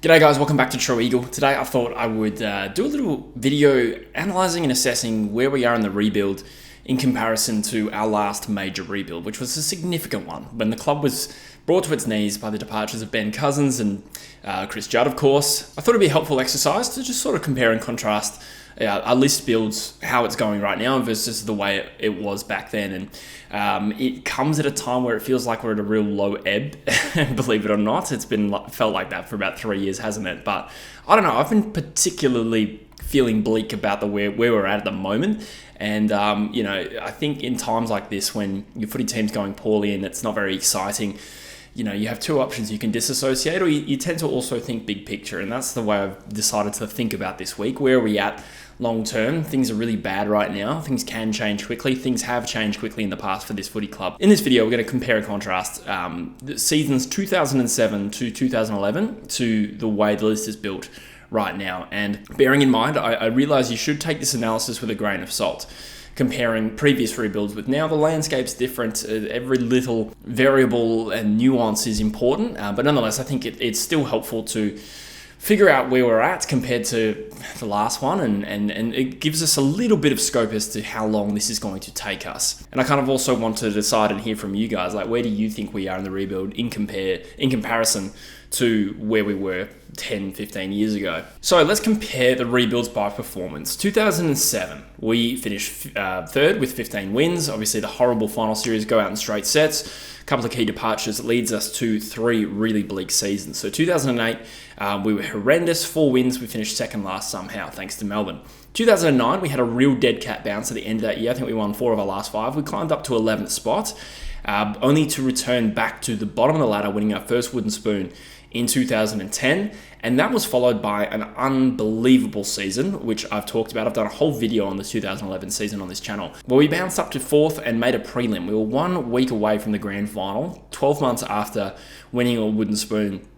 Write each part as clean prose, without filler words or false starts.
G'day guys, welcome back to True Eagle. Today I thought I would do a little video analysing and assessing where we are in the rebuild in comparison to our last major rebuild, which was a significant one, when the club was brought to its knees by the departures of Ben Cousins and Chris Judd, of course. I thought it'd be a helpful exercise to just sort of compare and contrast our list builds, how it's going right now versus the way it was back then. And it comes at a time where it feels like we're at a real low ebb, believe it or not. It's been felt like that for about 3 years, hasn't it? But I don't know, I've been particularly feeling bleak about where we're at the moment. And, I think in times like this, when your footy team's going poorly and it's not very exciting, you have two options. You can disassociate, or you tend to also think big picture. And that's the way I've decided to think about this week. Where are we at long term? Things are really bad right now. Things can change quickly. Things have changed quickly in the past for this footy club. In this video, we're going to compare and contrast the seasons 2007 to 2011 to the way the list is built right now. And bearing in mind, I realize you should take this analysis with a grain of salt. Comparing previous rebuilds with now, the landscape's different. Every little variable and nuance is important, but nonetheless, I think it's still helpful to figure out where we're at compared to the last one, and it gives us a little bit of scope as to how long this is going to take us. And I kind of also want to decide and hear from you guys, like, where do you think we are in the rebuild in comparison to where we were 10, 15 years ago. So let's compare the rebuilds by performance. 2007, we finished third with 15 wins. Obviously, the horrible final series, go out in straight sets. A couple of key departures leads us to 3 really bleak seasons. So 2008, we were horrendous. 4 wins, we finished second last somehow, thanks to Melbourne. 2009, we had a real dead cat bounce at the end of that year. I think we won 4 of our last 5. We climbed up to 11th spot, only to return back to the bottom of the ladder, winning our first wooden spoon in 2010, and that was followed by an unbelievable season, which I've talked about. I've done a whole video on the 2011 season on this channel, where we bounced up to 4th and made a prelim. We were 1 week away from the grand final, 12 months after winning a wooden spoon.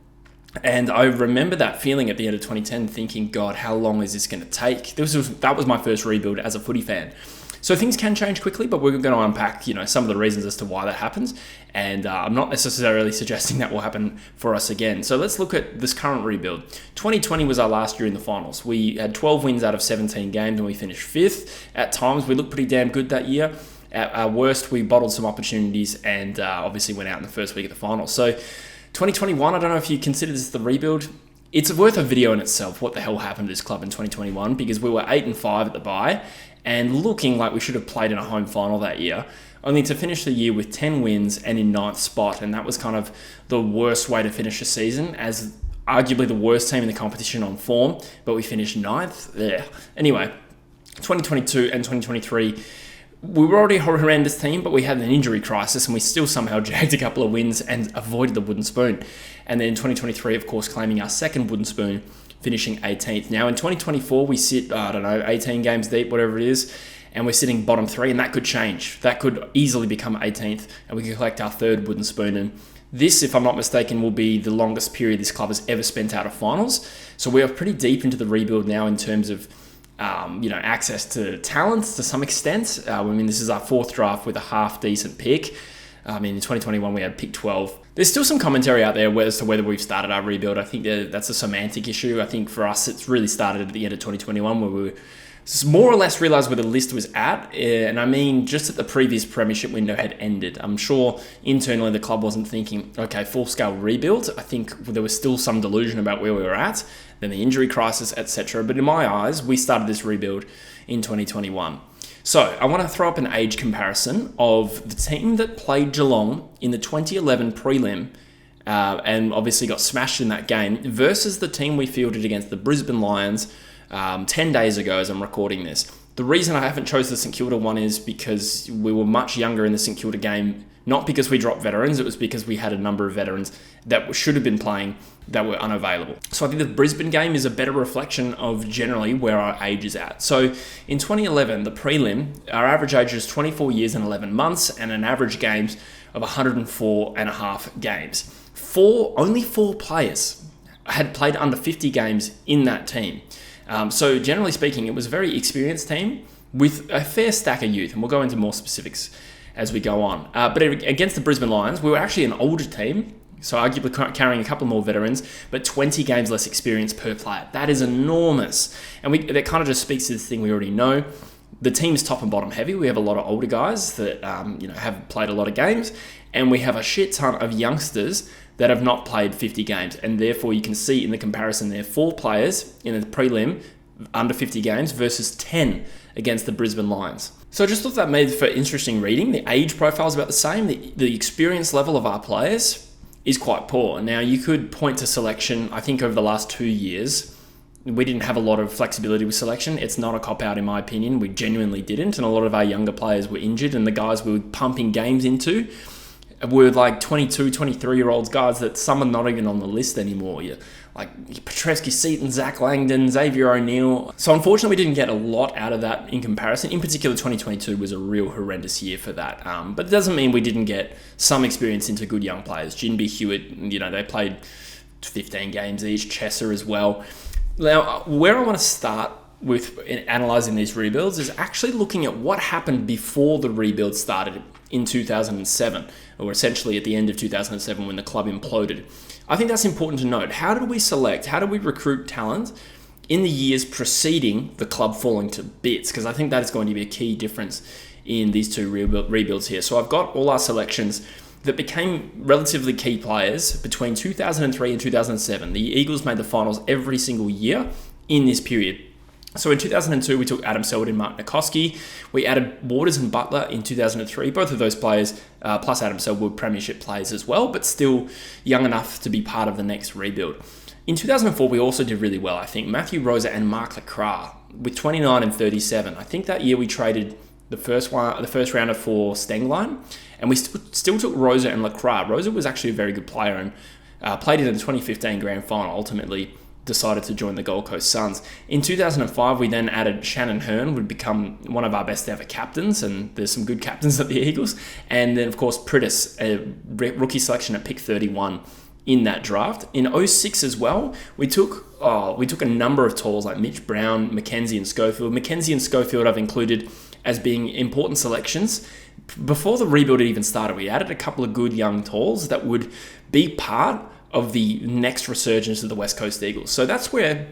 And I remember that feeling at the end of 2010, thinking, God, how long is this going to take? That was my first rebuild as a footy fan. So things can change quickly, but we're going to unpack, some of the reasons as to why that happens. And I'm not necessarily suggesting that will happen for us again. So let's look at this current rebuild. 2020 was our last year in the finals. We had 12 wins out of 17 games and we finished 5th. At times, we looked pretty damn good that year. At our worst, we bottled some opportunities and obviously went out in the first week of the finals. So 2021, I don't know if you consider this the rebuild. It's worth a video in itself, what the hell happened to this club in 2021, because we were 8-5 at the bye and looking like we should have played in a home final that year, only to finish the year with 10 wins and in 9th spot. And that was kind of the worst way to finish a season, as arguably the worst team in the competition on form, but we finished 9th. Yeah. Anyway, 2022 and 2023, we were already a horrendous team, but we had an injury crisis and we still somehow jagged a couple of wins and avoided the wooden spoon. And then 2023, of course, claiming our second wooden spoon, finishing 18th. Now in 2024, we sit, 18 games deep, whatever it is, and we're sitting bottom 3, and that could change. That could easily become 18th, and we could collect our third wooden spoon. And this, if I'm not mistaken, will be the longest period this club has ever spent out of finals. So we are pretty deep into the rebuild now in terms of access to talent to some extent. This is our 4th draft with a half-decent pick. In 2021, we had pick 12. There's still some commentary out there as to whether we've started our rebuild. I think that's a semantic issue. I think for us, it's really started at the end of 2021, where we more or less realised where the list was at. And just at the previous premiership window had ended. I'm sure internally the club wasn't thinking, okay, full-scale rebuild. I think there was still some delusion about where we were at, then the injury crisis, etc. But in my eyes, we started this rebuild in 2021. So I want to throw up an age comparison of the team that played Geelong in the 2011 prelim and obviously got smashed in that game versus the team we fielded against the Brisbane Lions 10 days ago as I'm recording this. The reason I haven't chose the St Kilda one is because we were much younger in the St Kilda game, not because we dropped veterans, it was because we had a number of veterans that should have been playing that were unavailable. So I think the Brisbane game is a better reflection of generally where our age is at. So in 2011, the prelim, our average age was 24 years and 11 months and an average games of 104 and a half games. Only 4 players had played under 50 games in that team. So generally speaking, it was a very experienced team with a fair stack of youth, and we'll go into more specifics as we go on. But against the Brisbane Lions, we were actually an older team So arguably carrying a couple more veterans, but 20 games less experience per player. That is enormous. And that kind of just speaks to this thing we already know. The team's top and bottom heavy. We have a lot of older guys that have played a lot of games, and we have a shit ton of youngsters that have not played 50 games. And therefore, you can see in the comparison there, 4 players in the prelim under 50 games versus 10 against the Brisbane Lions. So I just thought that made for interesting reading. The age profile is about the same. The experience level of our players is quite poor. Now, you could point to selection. I think over the last 2 years, we didn't have a lot of flexibility with selection. It's not a cop-out in my opinion. We genuinely didn't. And a lot of our younger players were injured, and the guys we were pumping games into were like 22, 23-year-olds guys that some are not even on the list anymore. Like Petrescu Seaton, Zach Langdon, Xavier O'Neill. So unfortunately, we didn't get a lot out of that in comparison. In particular, 2022 was a real horrendous year for that. But it doesn't mean we didn't get some experience into good young players. Jinby Hewitt, they played 15 games each. Chesser as well. Now, where I want to start with analysing these rebuilds is actually looking at what happened before the rebuild started in 2007, or essentially at the end of 2007 when the club imploded. I think that's important to note. How did we select, how did we recruit talent in the years preceding the club falling to bits? Because I think that is going to be a key difference in these two rebuilds here. So I've got all our selections that became relatively key players between 2003 and 2007. The Eagles made the finals every single year in this period. So in 2002, we took Adam Selwood and Mark Nikoski. We added Waters and Butler in 2003. Both of those players, plus Adam Selwood, premiership players as well, but still young enough to be part of the next rebuild. In 2004, we also did really well, I think. Matthew Rosa and Mark Lecras with 29 and 37. I think that year we traded the first rounder for Stenglein, and we still took Rosa and Lecras. Rosa was actually a very good player and played in the 2015 grand final, ultimately decided to join the Gold Coast Suns. In 2005, we then added Shannon Hearn, would become one of our best ever captains, and there's some good captains at the Eagles. And then, of course, Pritis, a rookie selection at pick 31 in that draft. In 2006 as well, we took a number of talls like Mitch Brown, Mackenzie and Schofield. Mackenzie and Schofield I've included as being important selections. Before the rebuild even started, we added a couple of good young talls that would be part of the next resurgence of the West Coast Eagles. So that's where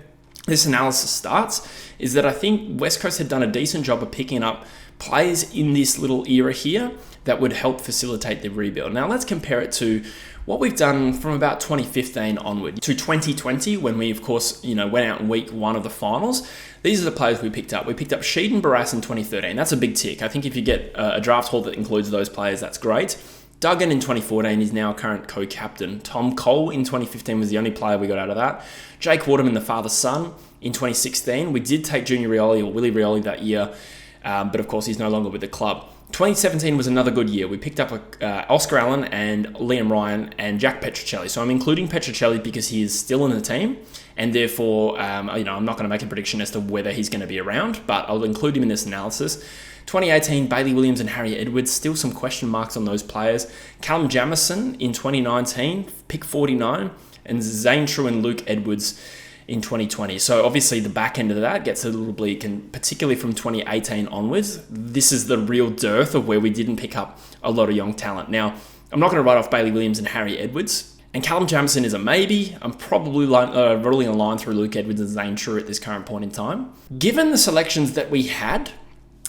this analysis starts, is that I think West Coast had done a decent job of picking up players in this little era here that would help facilitate the rebuild. Now let's compare it to what we've done from about 2015 onward to 2020, when we, of course, went out in week 1 of the finals. These are the players we picked up. We picked up Sheed and Barras in 2013. That's a big tick. I think if you get a draft haul that includes those players, that's great. Duggan in 2014 is now a current co-captain. Tom Cole in 2015 was the only player we got out of that. Jake Waterman, the father-son, in 2016. We did take Junior Rioli or Willie Rioli that year, but of course he's no longer with the club. 2017 was another good year. We picked up Oscar Allen and Liam Ryan and Jack Petrocelli. So I'm including Petrocelli because he is still in the team, and therefore, I'm not going to make a prediction as to whether he's going to be around, but I'll include him in this analysis. 2018, Bailey Williams and Harry Edwards, still some question marks on those players. Callum Jamison in 2019, pick 49, and Zane True and Luke Edwards in 2020. So obviously the back end of that gets a little bleak, and particularly from 2018 onwards, this is the real dearth of where we didn't pick up a lot of young talent. Now, I'm not going to write off Bailey Williams and Harry Edwards, and Callum Jamison is a maybe. I'm probably rolling a line through Luke Edwards and Zane True at this current point in time. Given the selections that we had,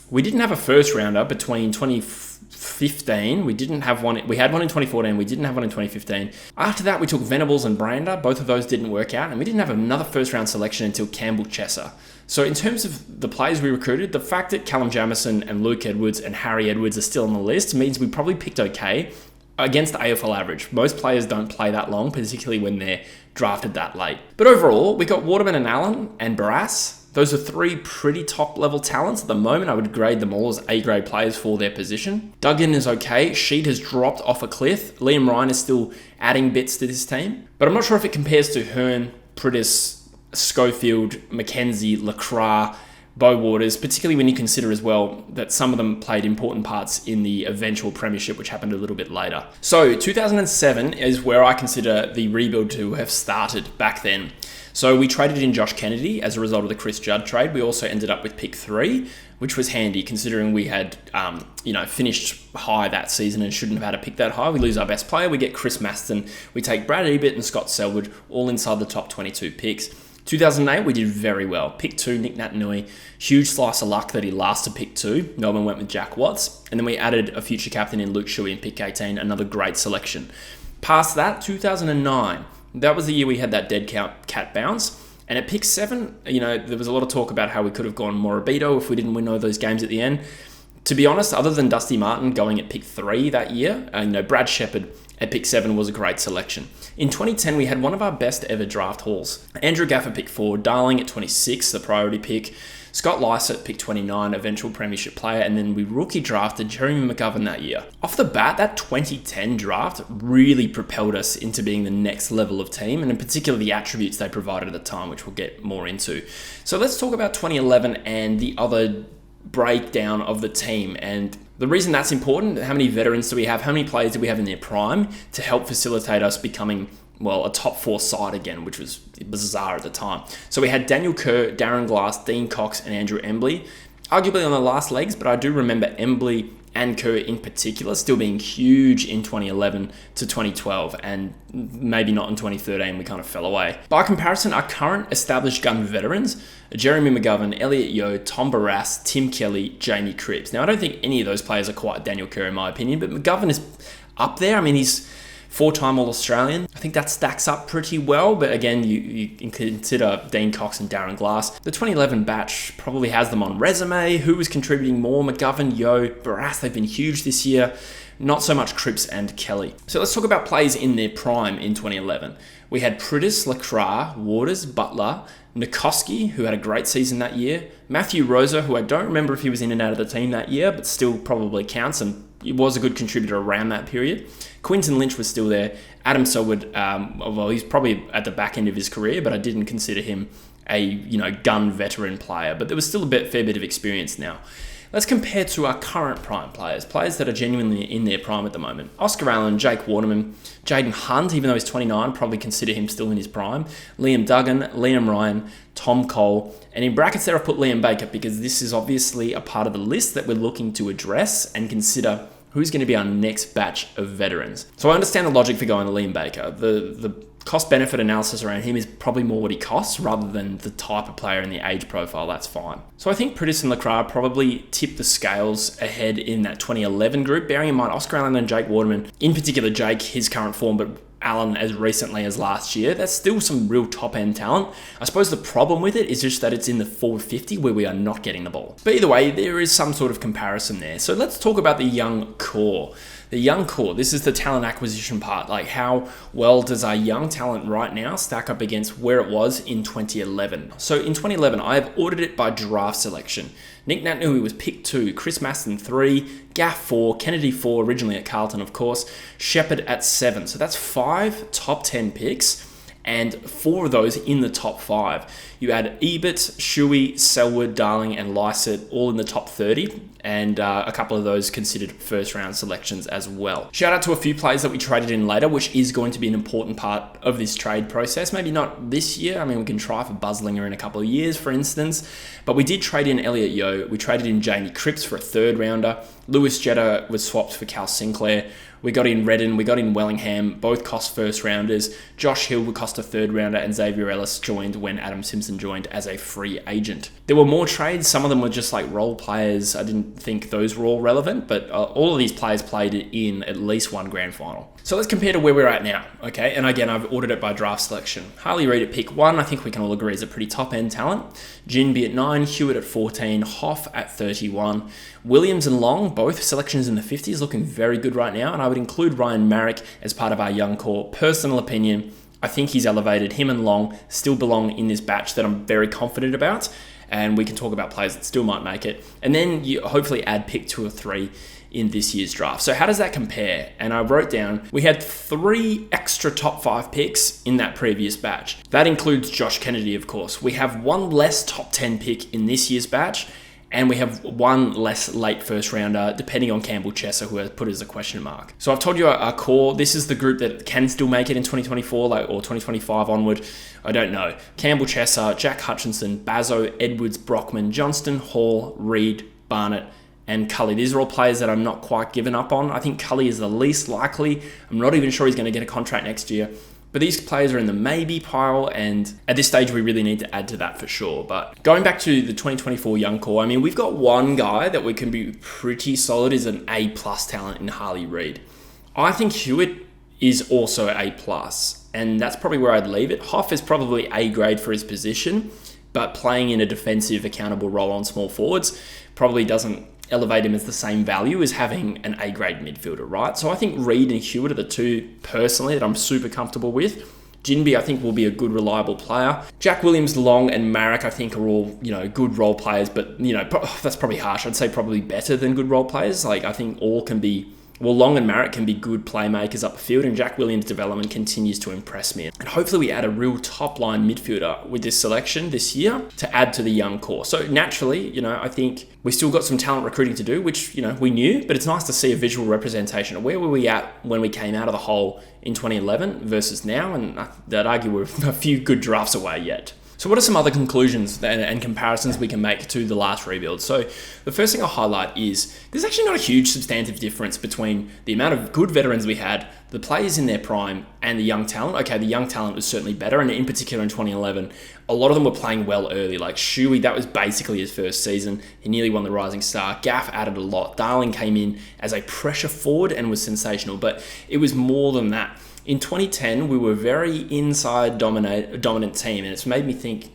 we didn't have a first rounder between 2015. We didn't have one. We had one in 2014. We didn't have one in 2015. After that, we took Venables and Brander. Both of those didn't work out. And we didn't have another first round selection until Campbell Chesser. So in terms of the players we recruited, the fact that Callum Jamison and Luke Edwards and Harry Edwards are still on the list means we probably picked okay against the AFL average. Most players don't play that long, particularly when they're drafted that late. But overall, we got Waterman and Allen and Barras. Those are 3 pretty top-level talents. At the moment, I would grade them all as A-grade players for their position. Duggan is okay. Sheed has dropped off a cliff. Liam Ryan is still adding bits to this team. But I'm not sure if it compares to Hearn, Pritis, Schofield, Mackenzie, Lecras, Beau Waters, particularly when you consider as well that some of them played important parts in the eventual premiership, which happened a little bit later. So 2007 is where I consider the rebuild to have started back then. So we traded in Josh Kennedy as a result of the Chris Judd trade. We also ended up with pick 3, which was handy considering we had, finished high that season and shouldn't have had to pick that high. We lose our best player. We get Chris Maston. We take Brad Ebert and Scott Selwood, all inside the top 22 picks. 2008, we did very well. Pick 2, Nick Natanui. Huge slice of luck that he lasted pick 2. Melbourne went with Jack Watts. And then we added a future captain in Luke Shuey in pick 18. Another great selection. Past that, 2009. That was the year we had that dead cat bounce. And at pick 7, there was a lot of talk about how we could have gone Morabito if we didn't win all those games at the end. To be honest, other than Dusty Martin going at pick 3 that year, Brad Shepherd at pick 7 was a great selection. In 2010, we had one of our best ever draft hauls. Andrew Gaff at pick 4, Darling at 26, the priority pick, Scott Lycett at pick 29, eventual premiership player, and then we rookie drafted Jeremy McGovern that year. Off the bat, that 2010 draft really propelled us into being the next level of team, and in particular the attributes they provided at the time, which we'll get more into. So let's talk about 2011 and the other breakdown of the team. And the reason that's important, how many veterans do we have, how many players do we have in their prime to help facilitate us becoming, a top 4 side again, which was bizarre at the time. So we had Daniel Kerr, Darren Glass, Dean Cox, and Andrew Embley, arguably on the last legs, but I do remember Embley and Kerr in particular still being huge in 2011 to 2012, and maybe not in 2013, we kind of fell away. By comparison, our current established gun veterans are Jeremy McGovern, Elliot Yeo, Tom Barras, Tim Kelly, Jamie Cripps. Now, I don't think any of those players are quite Daniel Kerr in my opinion, but McGovern is up there. I mean, he's 4-time All-Australian. I think that stacks up pretty well, but again, you can consider Dean Cox and Darren Glass. The 2011 batch probably has them on resume. Who was contributing more? McGovern, Yeo, Barras, they've been huge this year. Not so much Cripps and Kelly. So let's talk about players in their prime in 2011. We had Pritis, Lacroix, Waters, Butler, Nikoski, who had a great season that year, Matthew Rosa, who I don't remember if he was in and out of the team that year, but still probably counts, and he was a good contributor around that period. Quinton Lynch was still there. Adam Selwood, he's probably at the back end of his career, but I didn't consider him a gun veteran player. But there was still a fair bit of experience now. Let's compare to our current prime players that are genuinely in their prime at the moment. Oscar Allen, Jake Waterman, Jaden Hunt, even though he's 29, probably consider him still in his prime. Liam Duggan, Liam Ryan, Tom Cole, and in brackets there I've put Liam Baker because this is obviously a part of the list that we're looking to address and consider who's going to be our next batch of veterans. So I understand the logic for going to Liam Baker. The cost-benefit analysis around him is probably more what he costs rather than the type of player and the age profile. That's fine. So I think Pritis and Lacroix probably tip the scales ahead in that 2011 group, bearing in mind Oscar Allen and Jake Waterman, in particular Jake, his current form, but Allen as recently as last year. That's still some real top-end talent. I suppose the problem with it is just that it's in the forward 50 where we are not getting the ball. But either way, there is some sort of comparison there. So let's talk about the young core. The young core, this is the talent acquisition part. Like, how well does our young talent right now stack up against where it was in 2011? So in 2011, I have ordered it by draft selection. Nick Natanui was pick 2, Chris Maston 3, Gaff 4, Kennedy 4, originally at Carlton, of course, Shepherd at 7. So that's 5 top 10 picks, and 4 of those in the top 5. You add Ebert, Shuey, Selwood, Darling, and Lycett all in the top 30, and a couple of those considered first round selections as well. Shout out to a few players that we traded in later, which is going to be an important part of this trade process. Maybe not this year. I mean, we can try for Buzzlinger in a couple of years, for instance, but we did trade in Elliot Yeo. We traded in Jamie Cripps for a 3rd rounder. Lewis Jetta was swapped for Cal Sinclair. We got in Redden, we got in Wellingham, both cost first rounders. Josh Hill would cost a 3rd rounder, and Xavier Ellis joined when Adam Simpson joined as a free agent. There were more trades. Some of them were just like role players. I didn't think those were all relevant, but all of these players played in at least one grand final. So let's compare to where we're at now, okay? And again, I've ordered it by draft selection. Harley Reid at pick 1, I think we can all agree is a pretty top-end talent. Ginby at 9, Hewitt at 14, Hoff at 31. Williams and Long, both selections in the 50s, looking very good right now, and I would include Ryan Marrick as part of our young core. Personal opinion, I think he's elevated. Him and Long still belong in this batch that I'm very confident about, and we can talk about players that still might make it. And then you hopefully add pick 2 or 3 in this year's draft. So how does that compare? And I wrote down, we had 3 extra top 5 picks in that previous batch. That includes Josh Kennedy, of course. We have 1 less top 10 pick in this year's batch, And we have one less late first rounder, depending on Campbell Chesser, who has put as a question mark. So I've told you our core. This is the group that can still make it in 2024 or 2025 onward. I don't know. Campbell Chesser, Jack Hutchinson, Bazzo, Edwards, Brockman, Johnston, Hall, Reid, Barnett, and Cully. These are all players that I'm not quite given up on. I think Cully is the least likely. I'm not even sure he's going to get a contract next year. But these players are in the maybe pile, and at this stage, we really need to add to that for sure. But going back to the 2024 young core, I mean, we've got one guy that we can be pretty solid is an A+ talent in Harley Reid. I think Hewitt is also A+, and that's probably where I'd leave it. Hoff is probably A grade for his position, but playing in a defensive, accountable role on small forwards probably doesn't elevate him as the same value as having an A-grade midfielder, right? So I think Reid and Hewitt are the two, personally, that I'm super comfortable with. Jinby, I think, will be a good, reliable player. Jack Williams, Long, and Marek, I think, are all, good role players, but, that's probably harsh. I'd say probably better than good role players. Like, I think all can be... Well, Long and Marek can be good playmakers up the field, and Jack Williams' development continues to impress me. And hopefully we add a real top-line midfielder with this selection this year to add to the young core. So naturally, I think we still got some talent recruiting to do, which, we knew, but it's nice to see a visual representation of where were we at when we came out of the hole in 2011 versus now, and I'd argue we're a few good drafts away yet. So what are some other conclusions and comparisons we can make to the last rebuild? So the first thing I'll highlight is there's actually not a huge substantive difference between the amount of good veterans we had, the players in their prime, and the young talent. Okay, the young talent was certainly better, and in particular in 2011, a lot of them were playing well early. Like Shuey, that was basically his first season. He nearly won the Rising Star. Gaff added a lot. Darling came in as a pressure forward and was sensational, but it was more than that. In 2010, we were very inside dominant team, and it's made me think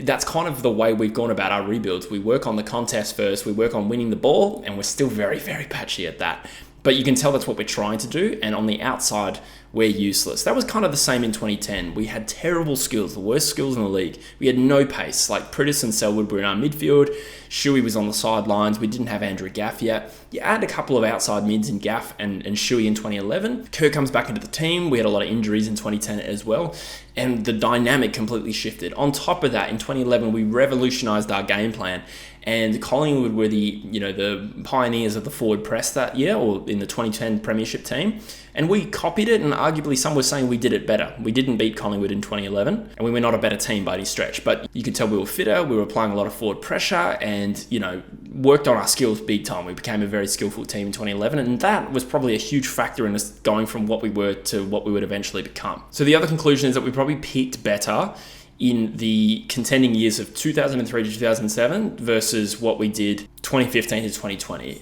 that's kind of the way we've gone about our rebuilds. We work on the contest first, we work on winning the ball, and we're still very, very patchy at that. But you can tell that's what we're trying to do, and on the outside, we're useless. That was kind of the same in 2010. We had terrible skills, the worst skills in the league. We had no pace. Like Pritis and Selwood were in our midfield. Shuey was on the sidelines. We didn't have Andrew Gaff yet. You add a couple of outside mids in Gaff and Shuey in 2011. Kerr comes back into the team. We had a lot of injuries in 2010 as well. And the dynamic completely shifted. On top of that, in 2011, we revolutionized our game plan. And Collingwood were the pioneers of the forward press that year, or in the 2010 Premiership team. And we copied it, and arguably some were saying we did it better. We didn't beat Collingwood in 2011, and we were not a better team by any stretch. But you could tell we were fitter, we were applying a lot of forward pressure, and, worked on our skills big time. We became a very skillful team in 2011, and that was probably a huge factor in us going from what we were to what we would eventually become. So the other conclusion is that we probably peaked better in the contending years of 2003 to 2007 versus what we did 2015 to 2020.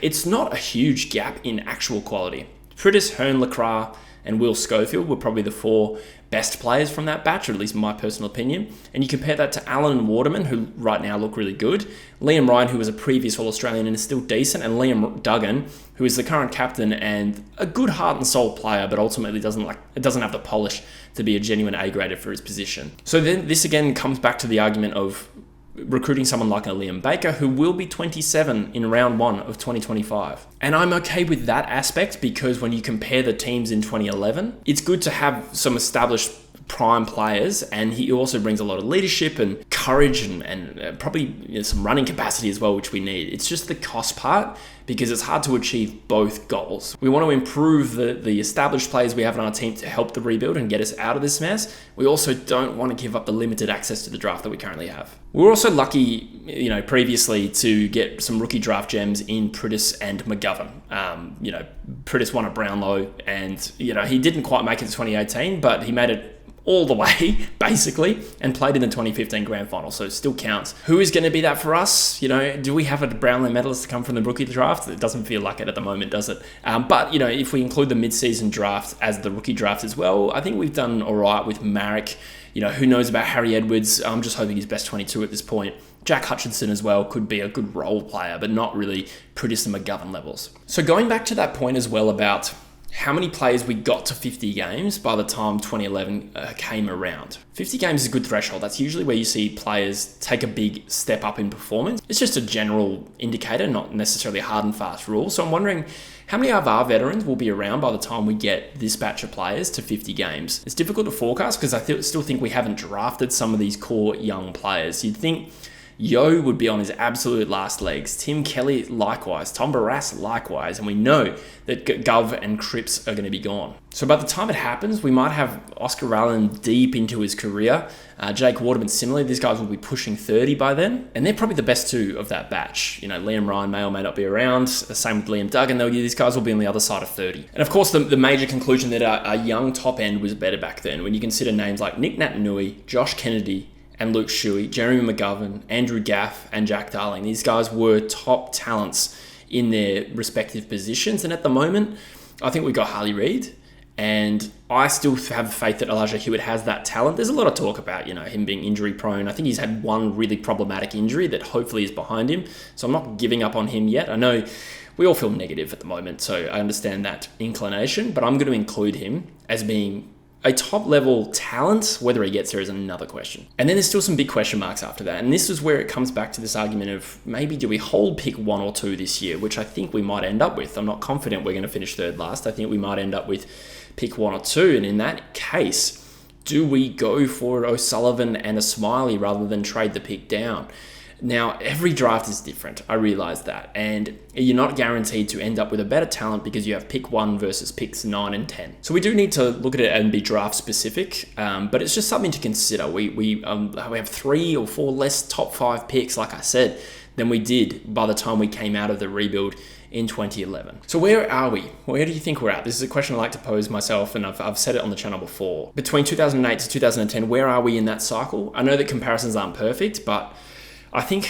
It's not a huge gap in actual quality. Pritis, Hearn, Lacroix, and Will Schofield were probably the four best players from that batch, or at least my personal opinion. And you compare that to Allen and Waterman, who right now look really good, Liam Ryan, who was a previous All-Australian and is still decent, and Liam Duggan, who is the current captain and a good heart and soul player, but ultimately doesn't have the polish to be a genuine A-grader for his position. So then this again comes back to the argument of recruiting someone like a Liam Baker, who will be 27 in round 1 of 2025. And I'm okay with that aspect, because when you compare the teams in 2011, it's good to have some established prime players, and he also brings a lot of leadership and courage and probably some running capacity as well, which we need. It's just the cost part, because it's hard to achieve both goals. We want to improve the established players we have on our team to help the rebuild and get us out of this mess. We also don't want to give up the limited access to the draft that we currently have. We were also lucky, previously to get some rookie draft gems in Pritis and McGovern. Pritis won at Brownlow, and, he didn't quite make it to 2018, but he made it all the way, basically, and played in the 2015 grand final, so it still counts. Who is going to be that for us? Do we have a Brownlow medalist to come from the rookie draft? It doesn't feel like it at the moment, does it? But, if we include the mid-season draft as the rookie draft as well, I think we've done all right with Marek. Who knows about Harry Edwards? I'm just hoping he's best 22 at this point. Jack Hutchinson as well could be a good role player, but not really Pritis and McGovern levels. So going back to that point as well about how many players we got to 50 games by the time 2011 came around. 50 games is a good threshold. That's usually where you see players take a big step up in performance. It's just a general indicator, not necessarily a hard and fast rule. So I'm wondering how many of our veterans will be around by the time we get this batch of players to 50 games. It's difficult to forecast because I still think we haven't drafted some of these core young players. You'd think Yo would be on his absolute last legs. Tim Kelly, likewise. Tom Barrass, likewise. And we know that Gov and Cripps are going to be gone. So by the time it happens, we might have Oscar Allen deep into his career. Jake Waterman, similarly. These guys will be pushing 30 by then. And they're probably the best two of that batch. Liam Ryan may or may not be around. Same with Liam Duggan. These guys will be on the other side of 30. And of course, the major conclusion that our young top end was better back then. When you consider names like Nick Natanui, Josh Kennedy, and Luke Shuey, Jeremy McGovern, Andrew Gaff, and Jack Darling. These guys were top talents in their respective positions. And at the moment, I think we've got Harley Reid. And I still have faith that Elijah Hewitt has that talent. There's a lot of talk about, him being injury prone. I think he's had one really problematic injury that hopefully is behind him. So I'm not giving up on him yet. I know we all feel negative at the moment, so I understand that inclination. But I'm going to include him as being a top-level talent. Whether he gets there is another question. And then there's still some big question marks after that. And this is where it comes back to this argument of maybe do we hold pick 1 or 2 this year, which I think we might end up with. I'm not confident we're going to finish third last. I think we might end up with pick 1 or 2. And in that case, do we go for O'Sullivan and a Smiley rather than trade the pick down? Now, every draft is different. I realize that. And you're not guaranteed to end up with a better talent because you have pick 1 versus picks 9 and 10. So we do need to look at it and be draft specific, but it's just something to consider. We have 3 or 4 less top 5 picks, like I said, than we did by the time we came out of the rebuild in 2011. So where are we? Where do you think we're at? This is a question I like to pose myself, and I've said it on the channel before. Between 2008 to 2010, where are we in that cycle? I know that comparisons aren't perfect, but I think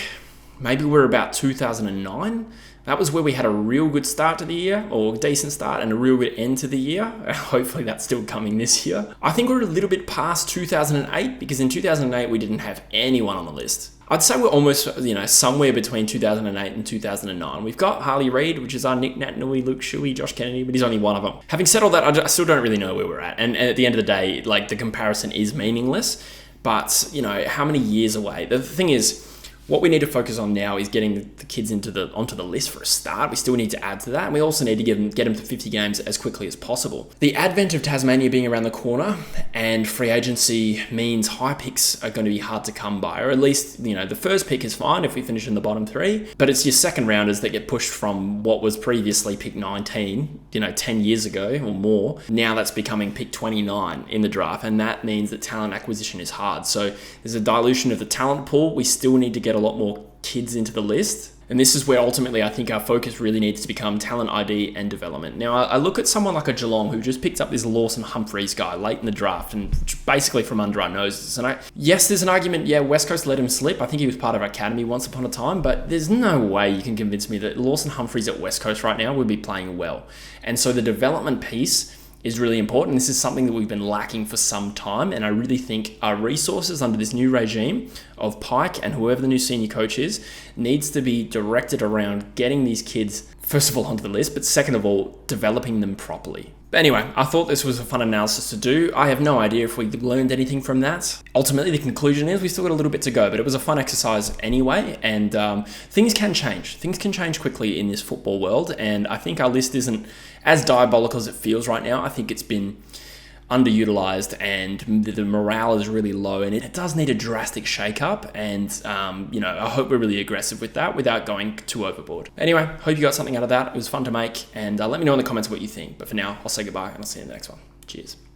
maybe we're about 2009. That was where we had a real good start to the year, or decent start, and a real good end to the year. Hopefully that's still coming this year. I think we're a little bit past 2008, because in 2008 we didn't have anyone on the list. I'd say we're almost, somewhere between 2008 and 2009. We've got Harley Reid, which is our Nick Natanui, Luke Shuey, Josh Kennedy, but he's only one of them. Having said all that, I still don't really know where we're at. And at the end of the day, the comparison is meaningless. But, how many years away? The thing is, what we need to focus on now is getting the kids onto the list for a start. We still need to add to that, and we also need to get them to 50 games as quickly as possible. The advent of Tasmania being around the corner and free agency means high picks are going to be hard to come by, or at least, the first pick is fine if we finish in the bottom 3, but it's your second rounders that get pushed from what was previously pick 19, 10 years ago or more. Now that's becoming pick 29 in the draft, and that means that talent acquisition is hard. So there's a dilution of the talent pool. We still need to get a lot more kids into the list. And this is where ultimately I think our focus really needs to become talent ID and development. Now, I look at someone like a Geelong who just picked up this Lawson Humphreys guy late in the draft and basically from under our noses. And yes, there's an argument, West Coast let him slip. I think he was part of our academy once upon a time, but there's no way you can convince me that Lawson Humphreys at West Coast right now would be playing well. And so the development piece is really important. This is something that we've been lacking for some time, and I really think our resources under this new regime of Pike and whoever the new senior coach is needs to be directed around getting these kids, first of all, onto the list, but second of all, developing them properly. But anyway, I thought this was a fun analysis to do. I have no idea if we learned anything from that. Ultimately, the conclusion is we still got a little bit to go, but it was a fun exercise anyway, and things can change. Things can change quickly in this football world, and I think our list isn't as diabolical as it feels right now. I think it's been underutilized and the morale is really low, and it does need a drastic shake-up, and I hope we're really aggressive with that without going too overboard. Anyway, hope you got something out of that. It was fun to make, and let me know in the comments what you think. But for now, I'll say goodbye and I'll see you in the next one. Cheers.